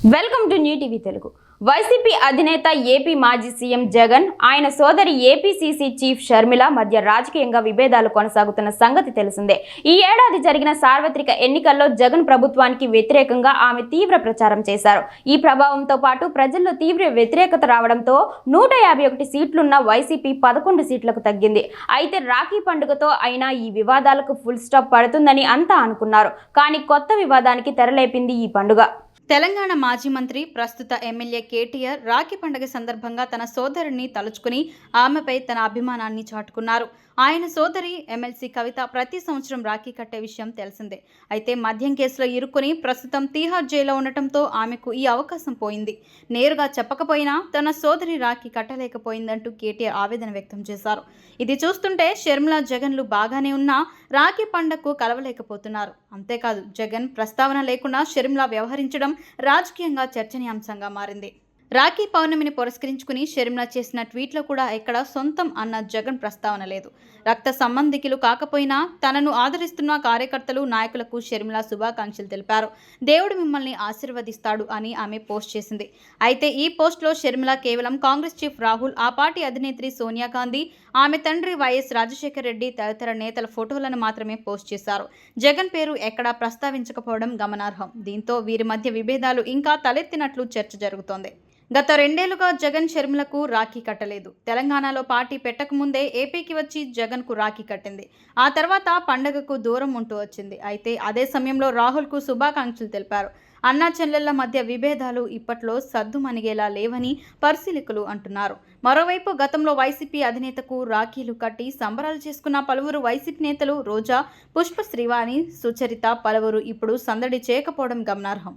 Welcome to new TV Telugu. YCP అధినేత AP మాజీ CM Jagan, ఆయన సోదరి ఏపీసీసీ చీఫ్ షర్మిల మధ్య రాజకీయంగా విభేదాలు కొనసాగుతున్న సంగతి తెలిసిందే. ఈ ఏడాది జరిగిన సార్వత్రిక ఎన్నికల్లో జగన్ ప్రభుత్వానికి వ్యతిరేకంగా ఆమె తీవ్ర ప్రచారం చేశారు. ఈ ప్రభావంతో పాటు ప్రజల్లో తీవ్ర వ్యతిరేకత రావడంతో 151 సీట్లున్న వైసీపీ 11 సీట్లకు తగ్గింది. అయితే రాఖీ పండుగతో అయినా ఈ వివాదాలకు ఫుల్ స్టాప్ పడుతుందని అంతా అనుకున్నారు. కానీ కొత్త వివాదానికి తెరలేపింది ఈ పండుగ. తెలంగాణ మాజీ మంత్రి, ప్రస్తుత ఎమ్మెల్యే కేటీఆర్ రాఖీ పండుగ సందర్భంగా తన సోదరుని తలుచుకుని ఆమెపై తన అభిమానాన్ని చాటుకున్నారు. ఆయన సోదరి ఎమ్మెల్సీ కవిత ప్రతి సంవత్సరం రాఖీ కట్టే విషయం తెలిసిందే. అయితే మద్యం కేసులో ఇరుక్కుని ప్రస్తుతం తీహార్ జైల్లో ఉండటంతో ఆమెకు ఈ అవకాశం పోయింది. నేరుగా చెప్పకపోయినా తన సోదరి రాఖీ కట్టలేకపోయిందంటూ కేటీఆర్ ఆవేదన వ్యక్తం చేశారు. ఇది చూస్తుంటే షర్మిల, జగన్లు బాగానే ఉన్నా రాఖీ పండుగకు కలవలేకపోతున్నారు. అంతేకాదు, జగన్ ప్రస్తావన లేకుండా షర్మిల వ్యవహరించడం రాజకీయంగా చర్చనీయాంశంగా మారింది. రాఖీ పౌర్ణమిని పురస్కరించుకుని షర్మిల చేసిన ట్వీట్లో కూడా ఎక్కడ సొంతం అన్న జగన్ ప్రస్తావన లేదు. రక్త సంబంధికులు కాకపోయినా తనను ఆదరిస్తున్న కార్యకర్తలు, నాయకులకు షర్మిల శుభాకాంక్షలు తెలిపారు. దేవుడు మిమ్మల్ని ఆశీర్వదిస్తాడు అని ఆమె పోస్ట్ చేసింది. అయితే ఈ పోస్ట్లో షర్మిల కేవలం కాంగ్రెస్ చీఫ్ రాహుల్, ఆ పార్టీ అధినేత్రి సోనియా గాంధీ, ఆమె తండ్రి వైఎస్ రాజశేఖర రెడ్డి తదితర నేతల ఫోటోలను మాత్రమే పోస్ట్ చేశారు. జగన్ పేరు ఎక్కడా ప్రస్తావించకపోవడం గమనార్హం. దీంతో వీరి మధ్య విభేదాలు ఇంకా తలెత్తినట్లు చర్చ జరుగుతోంది. గత 2 ఏళ్లుగా జగన్ షర్మిలకు రాఖీ కట్టలేదు. తెలంగాణలో పార్టీ పెట్టకముందే ఏపీకి వచ్చి జగన్కు రాఖీ కట్టింది. ఆ తర్వాత పండగకు దూరం ఉంటూ వచ్చింది. అయితే అదే సమయంలో రాహుల్కు శుభాకాంక్షలు తెలిపారు. అన్నా చెల్లెళ్ల మధ్య విభేదాలు ఇప్పట్లో సద్దుమణిగేలా లేవని పరిశీలకులు అంటున్నారు. మరోవైపు గతంలో వైసీపీ అధినేతకు రాఖీలు కట్టి సంబరాలు చేసుకున్న పలువురు వైసీపీ నేతలు రోజా, పుష్ప శ్రీవాణి, సుచరిత పలువురు ఇప్పుడు సందడి చేయకపోవడం గమనార్హం.